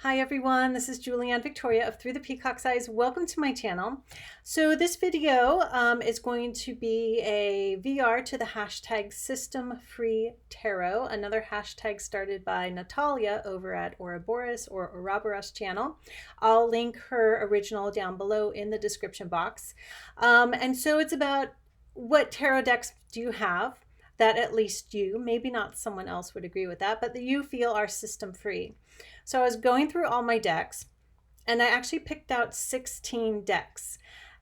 Hi everyone, this is Julianne Victoria of Through the Peacock's Eyes. Welcome to my channel. So this video is going to be a VR to the hashtag System Free Tarot, another hashtag started by Natalia over at Ouroboros or Ouroboros channel. I'll link her original down below in the description box. And so it's about what tarot decks do you have that at least you, maybe not someone else would agree with that, but that you feel are system free. So I was going through all my decks and I actually picked out 16 decks,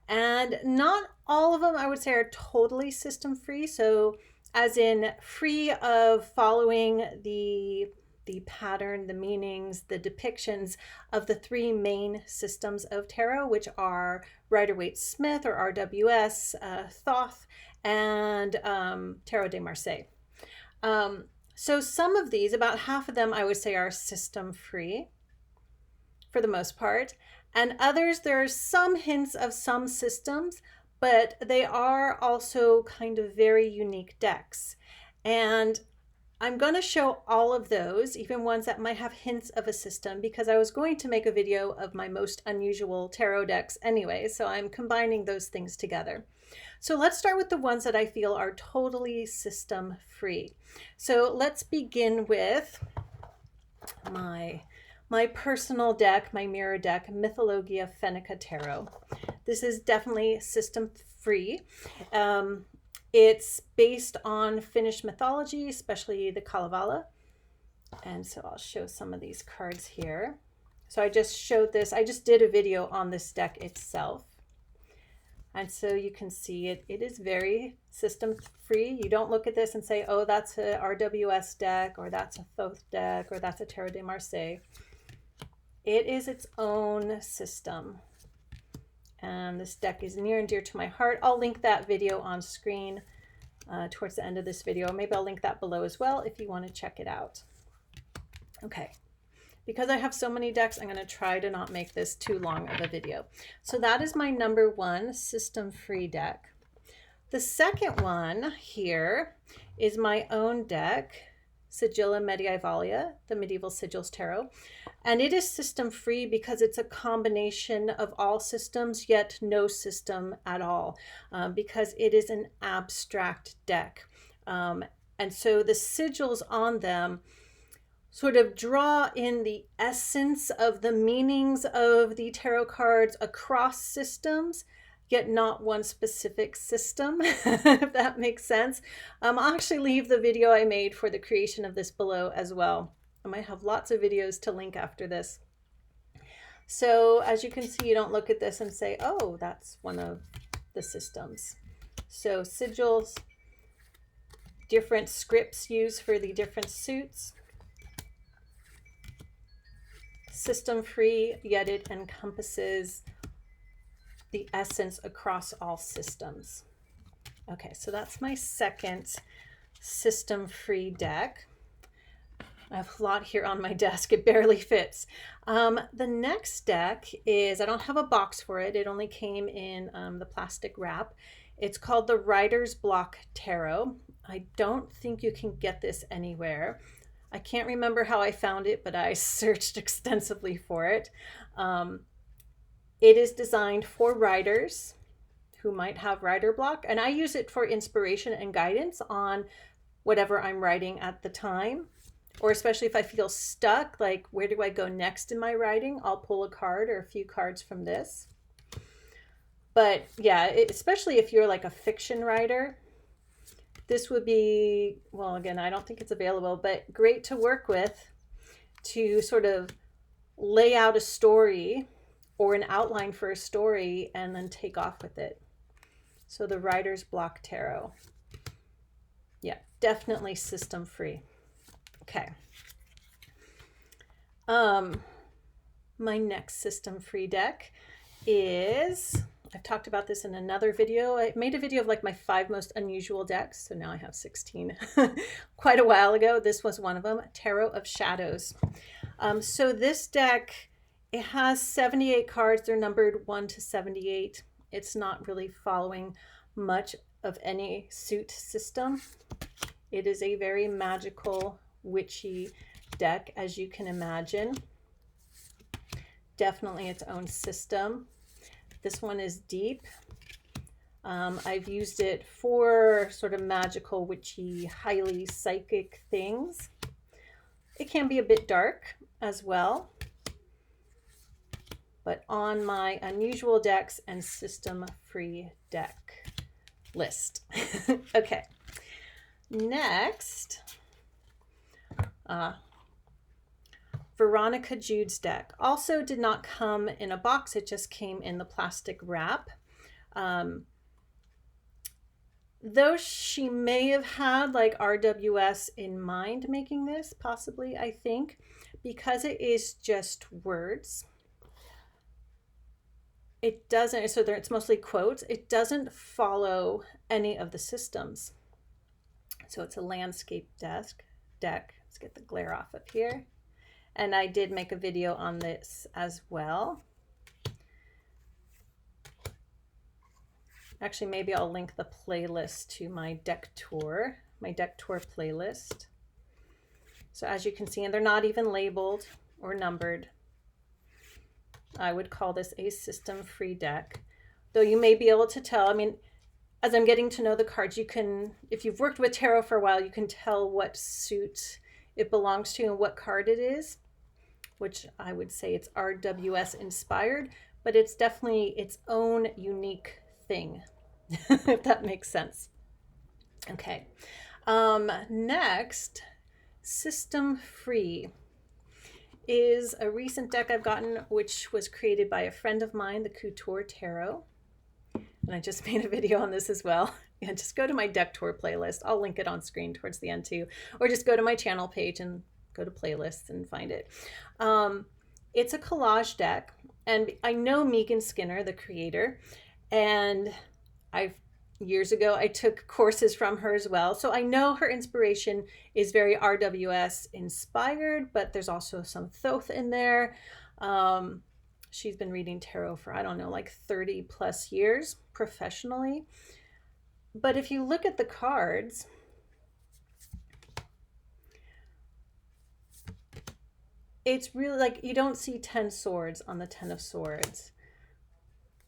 and not all of them I would say are totally system free. So as in free of following the pattern, the meanings, the depictions of the three main systems of tarot, which are Rider-Waite-Smith or RWS, Thoth, and Tarot de Marseille. So some of these, about half of them, I would say are system free for the most part. And others, there are some hints of some systems, but they are also kind of very unique decks. And I'm going to show all of those, even ones that might have hints of a system, because I was going to make a video of my most unusual tarot decks anyway, so I'm combining those things together. So let's start with the ones that I feel are totally system free. So let's begin with my personal deck, my mirror deck, Mythologia Fennica Tarot. This is definitely system free. It's based on Finnish mythology, especially the Kalevala. And so I'll show some of these cards here. So I just showed this, I just did a video on this deck itself. And so you can see it is very system free. You don't look at this and say, oh, that's a RWS deck, or that's a Thoth deck, or that's a Tarot de Marseille. It is its own system. And this deck is near and dear to my heart. I'll link that video on screen towards the end of this video. Maybe I'll link that below as well if you want to check it out. Okay. Because I have so many decks, I'm going to try to not make this too long of a video. So that is my number one system-free deck. The second one here is my own deck, Sedillo Medievalia, the Medieval Sigils Tarot. And it is system-free because it's a combination of all systems, yet no system at all, because it is an abstract deck. And so the sigils on them sort of draw in the essence of the meanings of the tarot cards across systems, yet not one specific system, if that makes sense. I'll actually leave the video I made for the creation of this below as well. I might have lots of videos to link after this. So as you can see, you don't look at this and say, oh, that's one of the systems. So sigils, different scripts used for the different suits. System free, yet it encompasses the essence across all systems. Okay, so that's my second system free deck. I have a lot here on my desk, it barely fits. The next deck is, I don't have a box for it, it only came in the plastic wrap. It's called the Writer's Block Tarot. I don't think you can get this anywhere. I can't remember how I found it, but I searched extensively for it. It is designed for writers who might have writer block, and I use it for inspiration and guidance on whatever I'm writing at the time, or especially if I feel stuck, like where do I go next in my writing? I'll pull a card or a few cards from this. But yeah, especially if you're like a fiction writer, this would be, well, again, I don't think it's available, but great to work with to sort of lay out a story or an outline for a story and then take off with it. So the Writer's Block Tarot. Yeah, definitely system free. Okay. My next system free deck is, I've talked about this in another video. I made a video of like my 5 most unusual decks. So now I have 16 quite a while ago. This was one of them, Tarot of Shadows. So this deck, it has 78 cards. They're numbered 1 to 78. It's not really following much of any suit system. It is a very magical, witchy deck, as you can imagine. definitely its own system. This one is deep. I've used it for sort of magical, witchy, highly psychic things. It can be a bit dark as well, but on my unusual decks and system free deck list. Okay, next, Veronica Jude's deck. Also did not come in a box, it just came in the plastic wrap. Though she may have had like RWS in mind making this, possibly, I think, because it is just words. It doesn't, so it's mostly quotes. It doesn't follow any of the systems. So it's a landscape deck. Let's get the glare off up here. And I did make a video on this as well. Actually, maybe I'll link the playlist to my deck tour playlist. So as you can see, and they're not even labeled or numbered. I would call this a system-free deck. Though you may be able to tell, I mean, as I'm getting to know the cards, you can, if you've worked with tarot for a while, you can tell what suit it belongs to and what card it is, which I would say it's RWS inspired, but it's definitely its own unique thing, if that makes sense. Okay, next, System Free is a recent deck I've gotten, which was created by a friend of mine, the Couture Tarot, and I just made a video on this as well. Yeah, just go to my deck tour playlist. I'll link it on screen towards the end too, or just go to my channel page and go to playlists and find it. It's a collage deck, and I know Megan Skinner, the creator, and years ago I took courses from her as well, so I know her inspiration is very RWS inspired, but there's also some Thoth in there. She's been reading tarot for, I don't know, like 30 plus years professionally. But if you look at the cards, it's really like, you don't see 10 swords on the 10 of swords.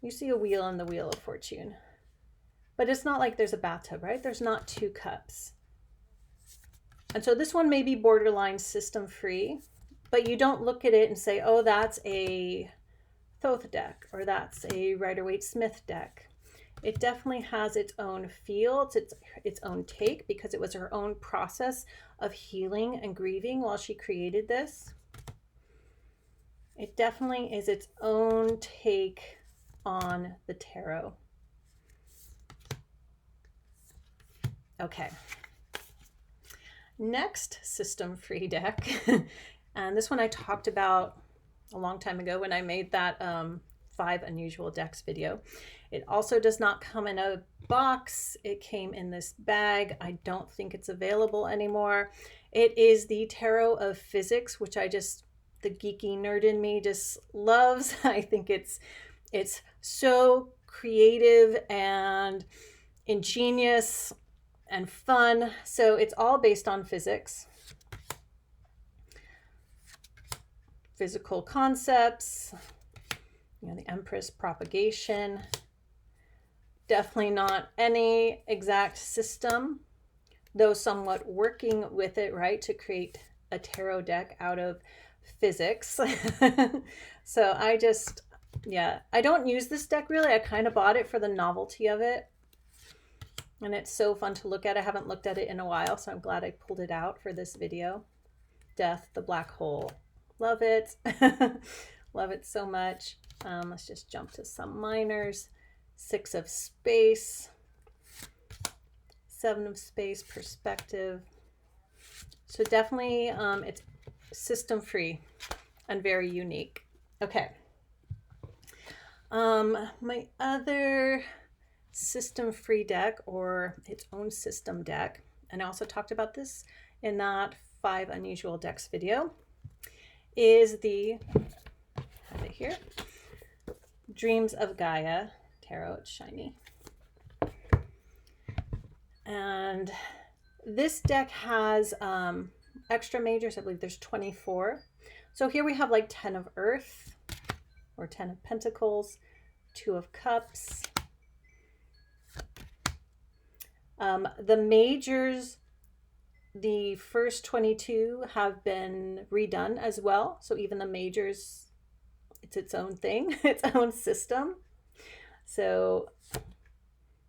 You see a wheel and the wheel of fortune. But it's not like there's a bathtub, right? There's not 2 cups. And so this one may be borderline system free, but you don't look at it and say, oh, that's a Thoth deck, or that's a Rider-Waite-Smith deck. It definitely has its own feel, its own take, because it was her own process of healing and grieving while she created this. It definitely is its own take on the tarot. Okay. Next system-free deck, and this one I talked about a long time ago when I made that 5 unusual decks video. It also does not come in a box. It came in this bag. I don't think it's available anymore. It is the Tarot of Physics, which the geeky nerd in me just loves. I think it's so creative and ingenious and fun. So it's all based on physics, physical concepts, the Empress propagation. Definitely not any exact system, though somewhat working with it, right, to create a tarot deck out of physics. So I don't use this deck really. I kind of bought it for the novelty of it. And it's so fun to look at. I haven't looked at it in a while, so I'm glad I pulled it out for this video. Death, the Black Hole. Love it. Love it so much. Let's just jump to some minors. 6 of Space. 7 of Space, Perspective. So definitely it's system free and very unique. Okay. My other system free deck, or its own system deck, and I also talked about this in that 5 unusual decks video, is have it here, Dreams of Gaia Tarot. It's shiny. And this deck has extra majors. I believe there's 24. So here we have like 10 of Earth, or 10 of Pentacles, 2 of Cups. The majors, the first 22 have been redone as well. So even the majors, it's its own thing, its own system. So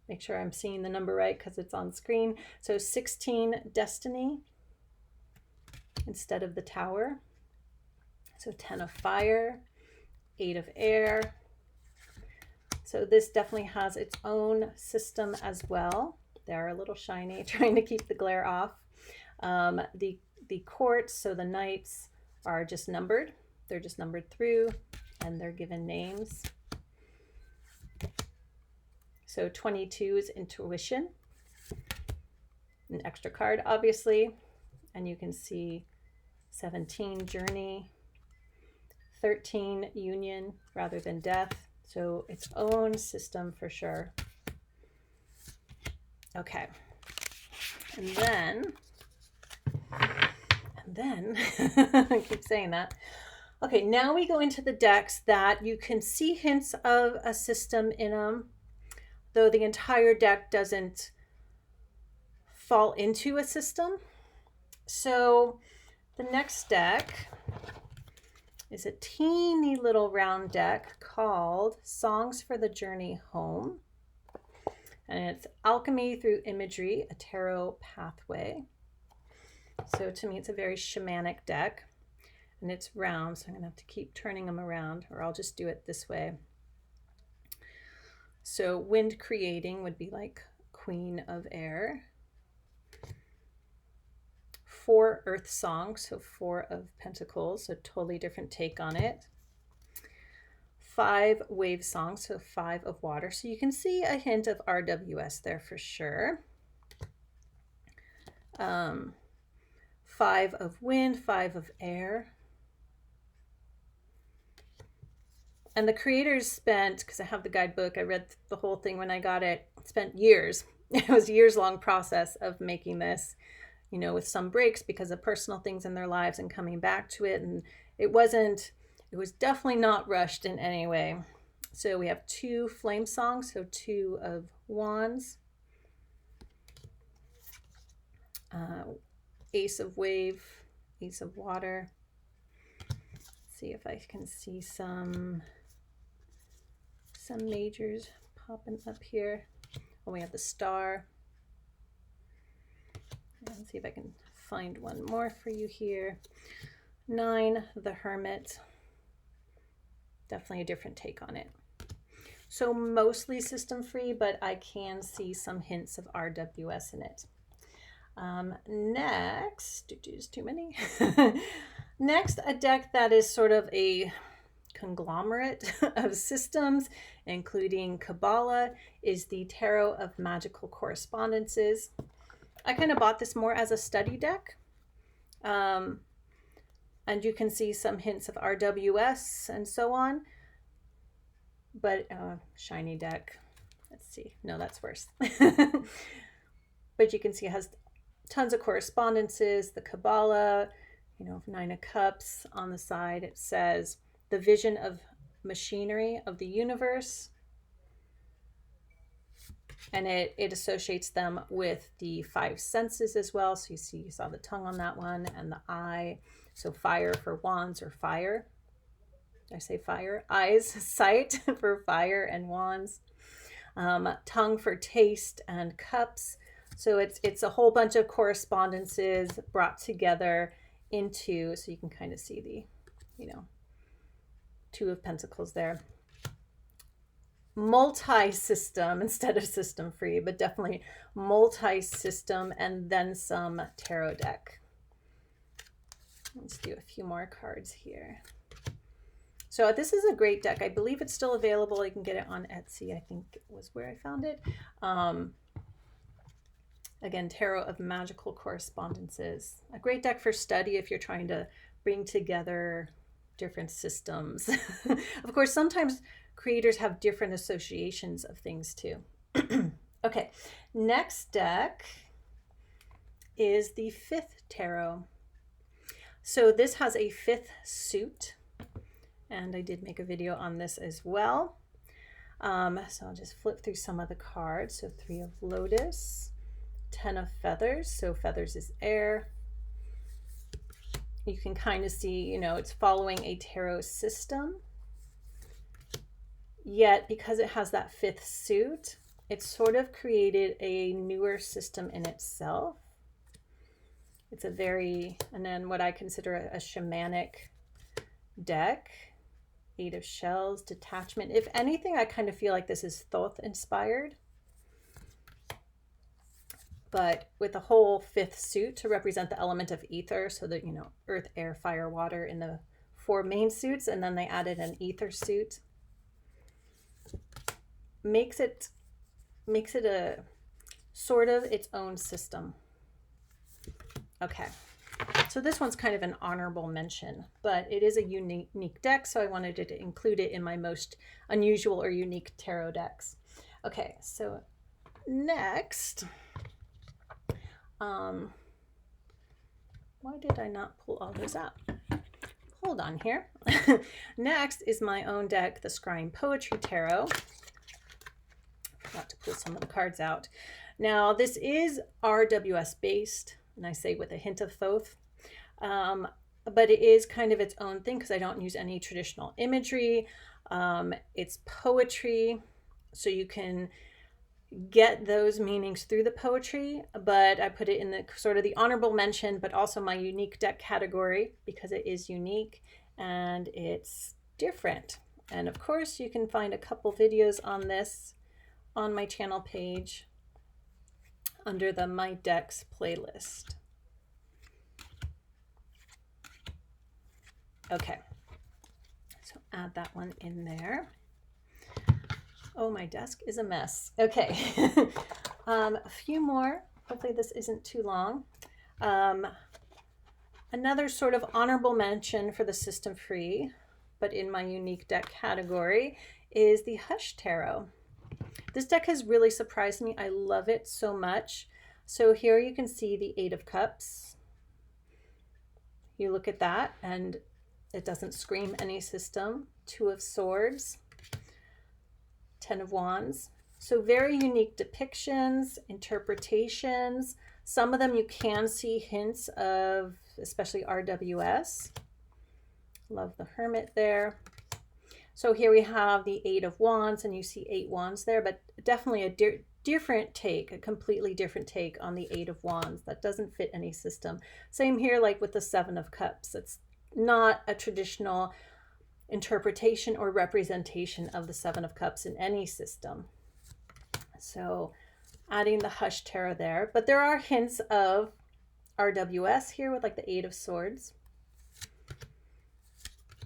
make sure I'm seeing the number right because it's on screen. So 16 Destiny instead of the Tower. So 10 of Fire, 8 of Air. So this definitely has its own system as well. They're a little shiny, trying to keep the glare off. The courts, so the knights are just numbered. They're just numbered through and they're given names. So 22 is Intuition, an extra card, obviously. And you can see 17, Journey, 13, Union rather than Death. So its own system for sure. Okay. And then I keep saying that. Okay, now we go into the decks that you can see hints of a system in them, though the entire deck doesn't fall into a system. So the next deck is a teeny little round deck called Songs for the Journey Home. And it's Alchemy Through Imagery, a tarot pathway. So to me, it's a very shamanic deck. And it's round, so I'm going to have to keep turning them around, or I'll just do it this way. So wind creating would be like Queen of Air. 4 Earth Songs, so 4 of Pentacles, so totally different take on it. 5 Wave Songs, so 5 of Water. So you can see a hint of RWS there for sure. 5 of Wind, 5 of Air. And the creators spent, because I have the guidebook, I read the whole thing when I got it, spent years. It was a years-long process of making this, you know, with some breaks because of personal things in their lives and coming back to it. And it was definitely not rushed in any way. So we have 2 Flame Songs, so 2 of Wands. Ace of Wave, Ace of Water. Let's see if I can see some majors popping up here. Oh, we have the Star. Let's see if I can find one more for you here. 9, the Hermit. Definitely a different take on it. So mostly system free, but I can see some hints of RWS in it. Next, there's too many. Next, a deck that is sort of a conglomerate of systems, including Kabbalah, is the Tarot of Magical Correspondences. I kind of bought this more as a study deck. And you can see some hints of RWS and so on. But shiny deck. Let's see. No, that's worse. But you can see it has tons of correspondences, the Kabbalah, you know, 9 of Cups on the side. It says the vision of machinery of the universe. And it associates them with the 5 senses as well. So you saw the tongue on that one and the eye. So fire for wands or fire. Did I say fire? Eyes, sight for fire and wands. Tongue for taste and cups. So it's a whole bunch of correspondences brought together into, so you can kind of see the, you know, 2 of Pentacles there. Multi-system instead of system free, but definitely multi-system, and then some tarot deck. Let's do a few more cards here. So this is a great deck. I believe it's still available. You can get it on Etsy. I think it was where I found it. Again, Tarot of Magical Correspondences. A great deck for study if you're trying to bring together different systems. Of course, sometimes creators have different associations of things too. Okay, next deck is the 5th Tarot. So this has a 5th suit, and I did make a video on this as well. So I'll just flip through some of the cards. So 3 of Lotus, 10 of Feathers. So feathers is air. You can kind of see, you know, it's following a tarot system. Yet, because it has that 5th suit, it's sort of created a newer system in itself. It's a very, and then what I consider a shamanic deck. 8 of Shells, detachment. If anything, I kind of feel like this is Thoth inspired. But with the whole 5th suit to represent the element of ether, so that, you know, earth, air, fire, water in the 4 main suits, and then they added an ether suit. Makes it a sort of its own system. Okay. So this one's kind of an honorable mention, but it is a unique deck, so I wanted to include it in my most unusual or unique tarot decks. Okay, so next, why did I not pull all those out? Hold on here. Next is my own deck, the Scrying Poetry Tarot. Forgot to pull some of the cards out. Now, this is RWS based, and I say with a hint of Thoth. But it is kind of its own thing because I don't use any traditional imagery. It's poetry, so you can get those meanings through the poetry, but I put it in the sort of the honorable mention, but also my unique deck category because it is unique and it's different. And of course, you can find a couple videos on this on my channel page under the My Decks playlist. Okay, so add that one in there. Oh, my desk is a mess. Okay, a few more. Hopefully this isn't too long. Another sort of honorable mention for the system free, but in my unique deck category, is the Hush Tarot. This deck has really surprised me. I love it so much. So here you can see the 8 of Cups. You look at that and it doesn't scream any system. 2 of Swords, 10 of Wands. So very unique depictions, interpretations. Some of them you can see hints of, especially RWS. Love the Hermit there. So here we have the 8 of Wands, and you see 8 wands there, but definitely a different take, a completely different take on the 8 of Wands. That doesn't fit any system. Same here, like with the 7 of Cups. It's not a traditional interpretation or representation of the 7 of Cups in any system. So adding the Hush Tarot there, but there are hints of RWS here with like the 8 of Swords,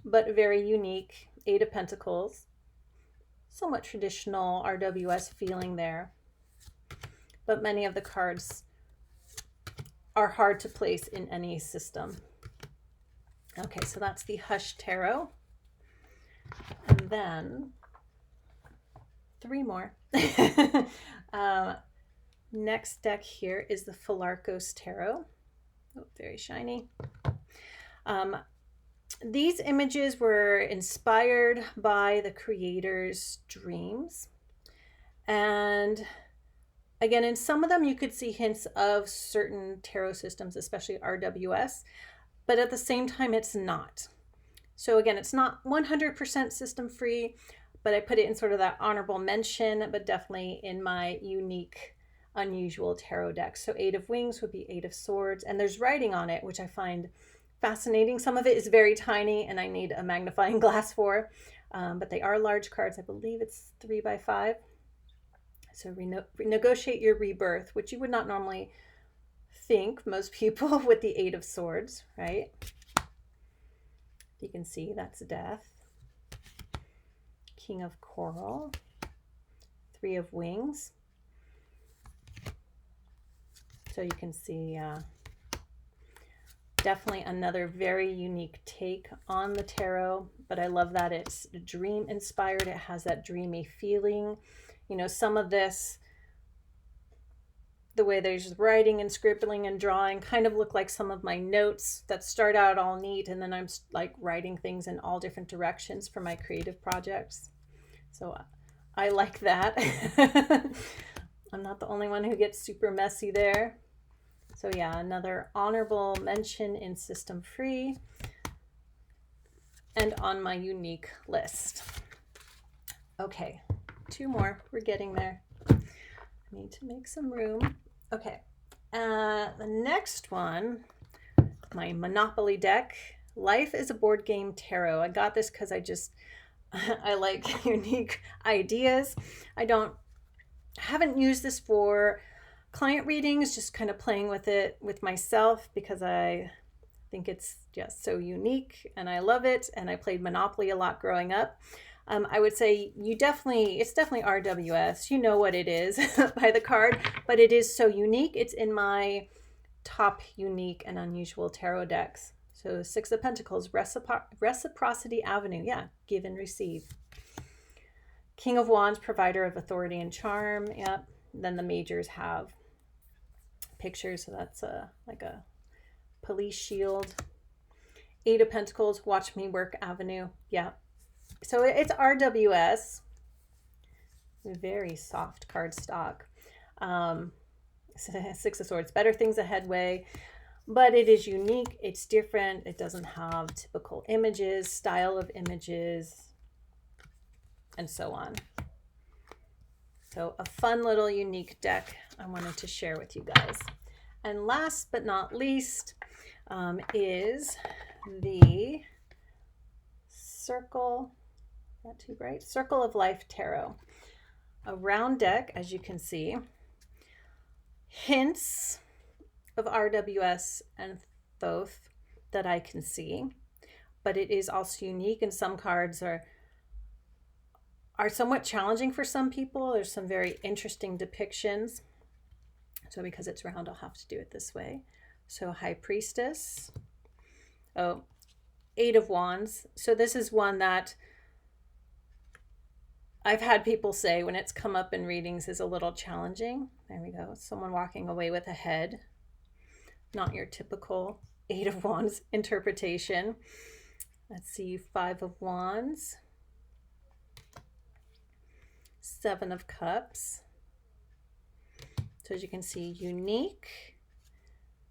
but very unique. 8 of Pentacles, somewhat traditional RWS feeling there, but many of the cards are hard to place in any system. Okay, so that's the Hush Tarot. And then 3 more. Next deck here is the Pholarchos Tarot. Oh, very shiny. These images were inspired by the creator's dreams. And again, in some of them, you could see hints of certain tarot systems, especially RWS, but at the same time, it's not. So again, it's not 100% system free, but I put it in sort of that honorable mention, but definitely in my unique, unusual tarot deck. So 8 of Wings would be 8 of Swords, and there's writing on it, which I find fascinating. Some of it is very tiny and I need a magnifying glass for, but they are large cards. I believe it's 3 by 5. So renegotiate your rebirth, which you would not normally think, most people, with the 8 of Swords, right? You can see that's death. King of Coral, 3 of Wings. So you can see definitely another very unique take on the tarot, but I love that it's dream inspired. It has that dreamy feeling. You know, some of this the way there's writing and scribbling and drawing kind of look like some of my notes that start out all neat, and then I'm like writing things in all different directions for my creative projects. So I like that. I'm not the only one who gets super messy there. So yeah, another honorable mention in System Free and on my unique list. Okay, 2 more. We're getting there. I need to make some room. Okay, the next one, my Monopoly deck, Life is a Board Game Tarot. I got this because I like unique ideas. I haven't used this for client readings, just kind of playing with it with myself because I think it's just so unique and I love it. And I played Monopoly a lot growing up. I would say it's definitely RWS. You know what it is by the card, but it is so unique. It's in my top unique and unusual tarot decks. So 6 of Pentacles, Reciprocity Avenue. Yeah, give and receive. King of Wands, provider of authority and charm. Yep. Then the majors have pictures. So that's like a police shield. 8 of Pentacles, Watch Me Work Avenue. Yeah. So it's RWS, very soft cardstock. 6 of Swords, Better Things Ahead way, but it is unique. It's different. It doesn't have typical images, style of images, and so on. So a fun little unique deck I wanted to share with you guys. And last but not least is the Circle of Life Tarot. A round deck, as you can see. Hints of RWS and Thoth that I can see, but it is also unique, and some cards are somewhat challenging for some people. There's some very interesting depictions. So because it's round, I'll have to do it this way. So High Priestess. Oh, 8 of Wands. So this is one that I've had people say when it's come up in readings is a little challenging. There we go. Someone walking away with a head. Not your typical 8 of Wands interpretation. Let's see, 5 of Wands. 7 of Cups. So as you can see, unique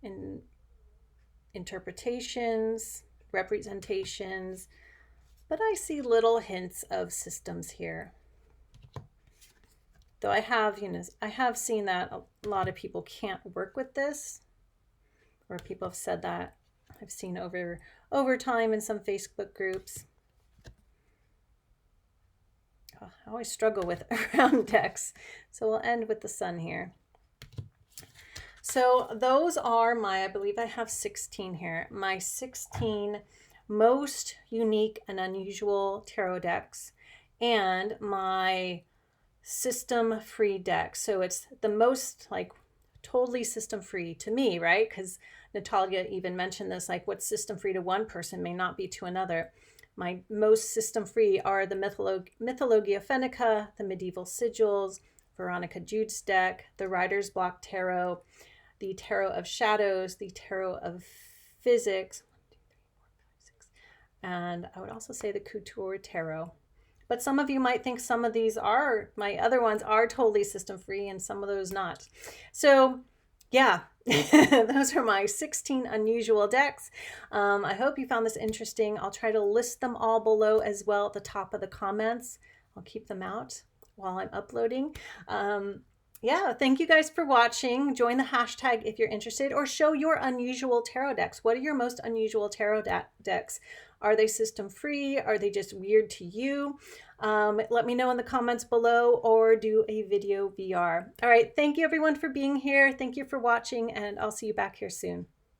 in interpretations, representations, but I see little hints of systems here. Though I have seen that a lot of people can't work with this, or people have said that. I've seen over time in some Facebook groups. Oh, I always struggle with round decks. So we'll end with the Sun here. So those are I believe I have 16 here, my 16 most unique and unusual tarot decks and my system free deck. So it's the most like totally system free to me, right? Because Natalia even mentioned this, like what's system free to one person may not be to another. My most system free are the Mythologia Fennica, the Medieval Sigils, Veronica Jude's deck, the Writer's Block Tarot, the Tarot of Shadows, the Tarot of Physics, 1, 2, 3, 4, 5, 6, and I would also say the Couture Tarot. But some of you might think some of these my other ones are totally system free and some of those not. So yeah, those are my 16 unusual decks. I hope you found this interesting. I'll try to list them all below as well at the top of the comments. I'll keep them out while I'm uploading. Yeah, thank you guys for watching. Join the hashtag if you're interested, or show your unusual tarot decks. What are your most unusual tarot decks? Are they system free? Are they just weird to you? Let me know in the comments below, or do a video VR. All right, thank you everyone for being here. Thank you for watching, and I'll see you back here soon.